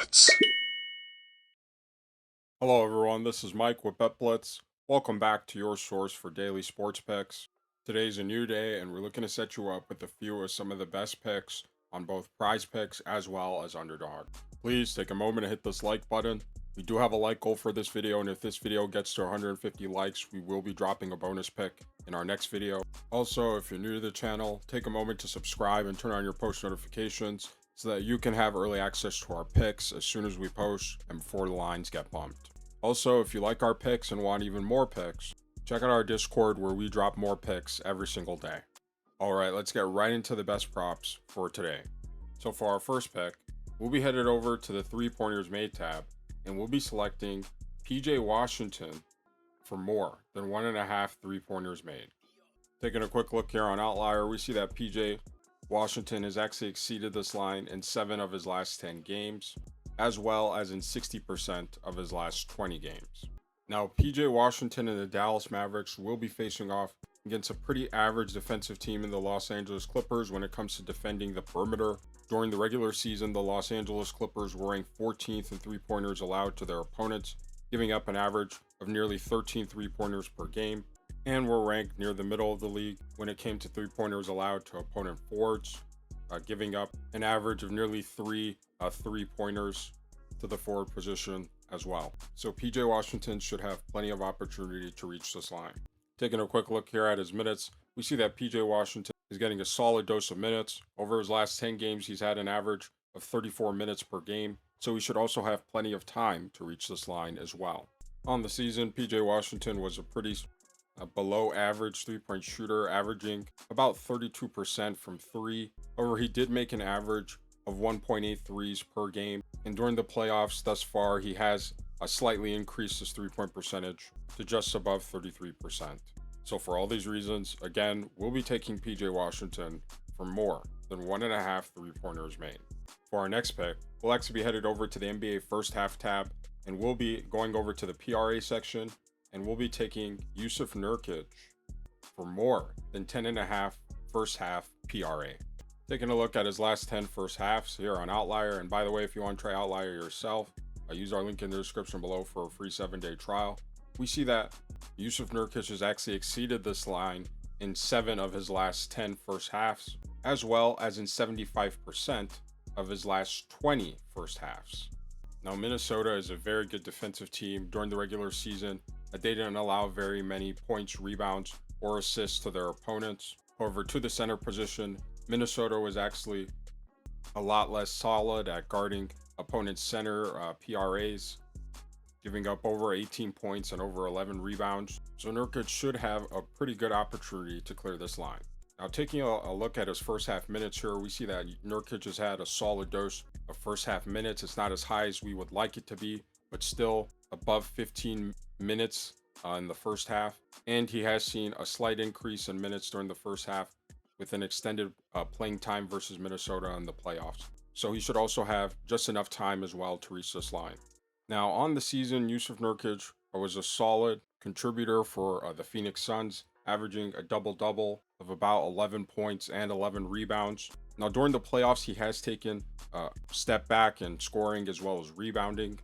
Blitz. Hello everyone, this is Mike with Blitz. Welcome back to your source for daily sports picks. Today's a new day and we're looking to set you up with a few of some of the best picks on both PrizePicks as well as Underdog. Please take a moment to hit this like button. We do have a like goal for this video, and if this video gets to 150 likes, we will be dropping a bonus pick in our next video. Also, if you're new to the channel, take a moment to subscribe and turn on your post notifications so that you can have early access to our picks as soon as we post and before the lines get bumped. Also, if you like our picks and want even more picks, check out our Discord where we drop more picks every single day. Alright, let's get right into the best props for today. So for our first pick, we'll be headed over to the 3-pointers made tab and we'll be selecting PJ Washington for more than 1.5 3-pointers made. Taking a quick look here on Outlier, we see that PJ Washington has actually exceeded this line in 7 of his last 10 games, as well as in 60% of his last 20 games. Now, PJ Washington and the Dallas Mavericks will be facing off against a pretty average defensive team in the Los Angeles Clippers when it comes to defending the perimeter. During the regular season, the Los Angeles Clippers were ranked 14th in 3-pointers allowed to their opponents, giving up an average of nearly 13 3-pointers per game, and were ranked near the middle of the league when it came to 3-pointers allowed to opponent forwards, giving up an average of nearly 3 3-pointers to the forward position as well. So PJ Washington should have plenty of opportunity to reach this line. Taking a quick look here at his minutes, we see that PJ Washington is getting a solid dose of minutes. Over his last 10 games, he's had an average of 34 minutes per game, so he should also have plenty of time to reach this line as well. On the season, PJ Washington was a pretty below average 3-point shooter, averaging about 32% from 3. However, he did make an average of 1.8 threes per game, and during the playoffs thus far, he has slightly increased his 3-point percentage to just above 33%. So for all these reasons, again, we'll be taking PJ Washington for more than 1.5 3-pointers made. For our next pick, we'll actually be headed over to the NBA first half tab, and we'll be going over to the PRA section, and we'll be taking Yusuf Nurkic for more than 10.5 first half PRA. Taking a look at his last 10 first halves here on Outlier, and by the way, if you want to try Outlier yourself, use our link in the description below for a free 7-day trial. We see that Yusuf Nurkic has actually exceeded this line in 7 of his last 10 first halves, as well as in 75% of his last 20 first halves. Now, Minnesota is a very good defensive team. During the regular season, they didn't allow very many points, rebounds, or assists to their opponents. However, to the center position, Minnesota was actually a lot less solid at guarding opponents' center PRAs, giving up over 18 points and over 11 rebounds. So Nurkic should have a pretty good opportunity to clear this line. Now, taking a look at his first half minutes here, we see that Nurkic has had a solid dose of first half minutes. It's not as high as we would like it to be, but still above 15 minutes in the first half. And he has seen a slight increase in minutes during the first half with an extended playing time versus Minnesota in the playoffs. So he should also have just enough time as well to reach this line. Now, on the season, Yusuf Nurkic was a solid contributor for the Phoenix Suns, averaging a double-double of about 11 points and 11 rebounds. Now, during the playoffs, he has taken a step back in scoring as well as rebounding.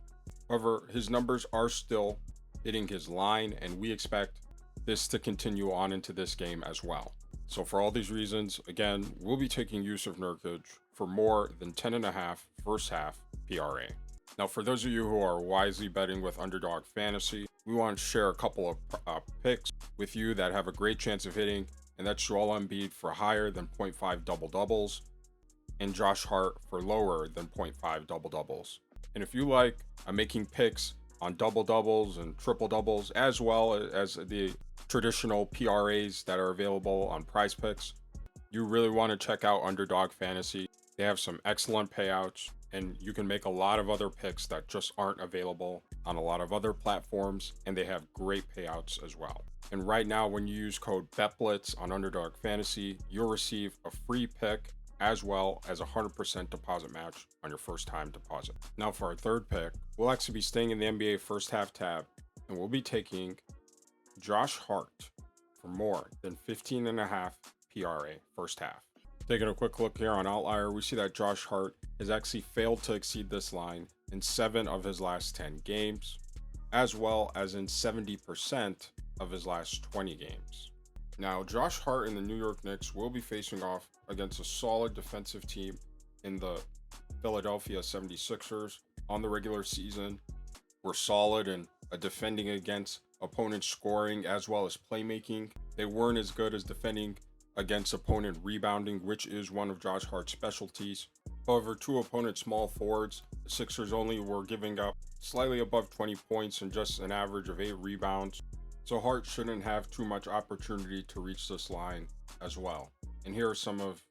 However, his numbers are still hitting his line, and we expect this to continue on into this game as well. So for all these reasons, again, we'll be taking Yusuf Nurkic for more than 10.5 first half PRA. Now, for those of you who are wisely betting with Underdog Fantasy, we want to share a couple of picks with you that have a great chance of hitting, and that's Joel Embiid for higher than 0.5 double-doubles and Josh Hart for lower than 0.5 double-doubles. And if you like making picks on double-doubles and triple-doubles, as well as the traditional PRAs that are available on PrizePicks, you really want to check out Underdog Fantasy. They have some excellent payouts, and you can make a lot of other picks that just aren't available on a lot of other platforms, and they have great payouts as well. And right now, when you use code BETBLITZ on Underdog Fantasy, you'll receive a free pick as well as a 100% deposit match on your first time deposit. Now for our third pick, we'll actually be staying in the NBA first half tab, and we'll be taking Josh Hart for more than 15.5 PRA first half. Taking a quick look here on Outlier, we see that Josh Hart has actually failed to exceed this line in 7 of his last 10 games, as well as in 70% of his last 20 games. Now, Josh Hart and the New York Knicks will be facing off against a solid defensive team in the Philadelphia 76ers. On the regular season, were solid in defending against opponents scoring as well as playmaking. They weren't as good as defending against opponent rebounding, which is one of Josh Hart's specialties. However, two opponent small forwards, the Sixers only were giving up slightly above 20 points and just an average of 8 rebounds. So Hart shouldn't have too much opportunity to reach this line as well. And here are some of,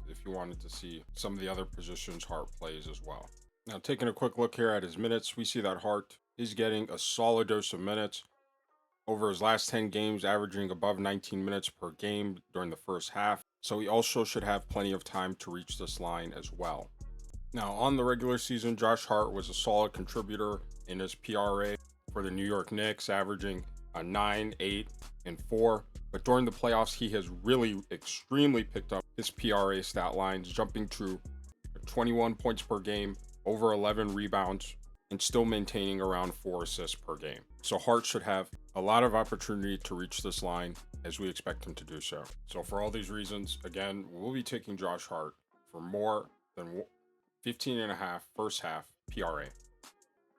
if you wanted to see some of the other positions Hart plays as well. Now, taking a quick look here at his minutes, we see that Hart is getting a solid dose of minutes over his last 10 games, averaging above 19 minutes per game during the first half. So he also should have plenty of time to reach this line as well. Now, on the regular season, Josh Hart was a solid contributor in his PRA for the New York Knicks, averaging a 9, 8, and 4. But during the playoffs, he has really extremely picked up his PRA stat lines, jumping to 21 points per game, over 11 rebounds, and still maintaining around 4 assists per game. So Hart should have a lot of opportunity to reach this line as we expect him to do so. So for all these reasons, again, we'll be taking Josh Hart for more than 15.5 first half PRA.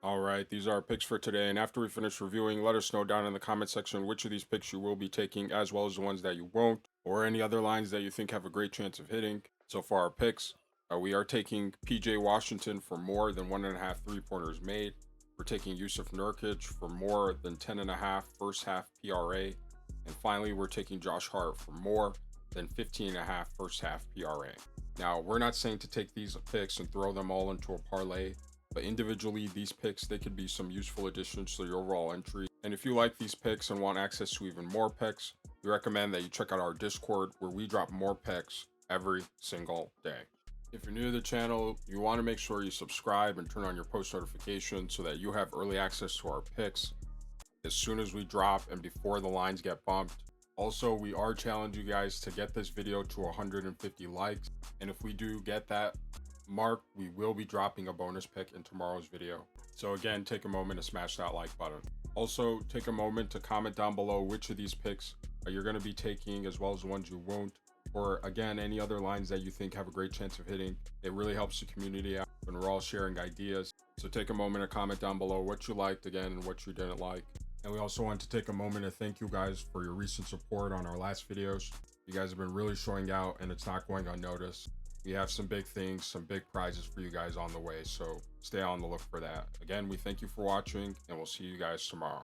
All right, these are our picks for today. And after we finish reviewing, let us know down in the comment section which of these picks you will be taking, as well as the ones that you won't, or any other lines that you think have a great chance of hitting. So for our picks, we are taking PJ Washington for more than 1.5 3-pointers made. We're taking Yusuf Nurkic for more than 10.5 first half PRA. And finally, we're taking Josh Hart for more than 15.5 first half PRA. Now, we're not saying to take these picks and throw them all into a parlay, but individually, these picks, they could be some useful additions to your overall entry. And if you like these picks and want access to even more picks, we recommend that you check out our Discord, where we drop more picks every single day. If you're new to the channel, you want to make sure you subscribe and turn on your post notifications so that you have early access to our picks as soon as we drop and before the lines get bumped. Also, we are challenging you guys to get this video to 150 likes. And if we do get that mark, we will be dropping a bonus pick in tomorrow's video. So again, take a moment to smash that like button. Also, take a moment to comment down below which of these picks you're going to be taking, as well as the ones you won't. Or again, any other lines that you think have a great chance of hitting. It really helps the community out when we're all sharing ideas. So take a moment to comment down below what you liked again and what you didn't like. And we also want to take a moment to thank you guys for your recent support on our last videos. You guys have been really showing out, and it's not going unnoticed. We have some big things, some big prizes for you guys on the way, so stay on the look for that. Again, we thank you for watching, and we'll see you guys tomorrow.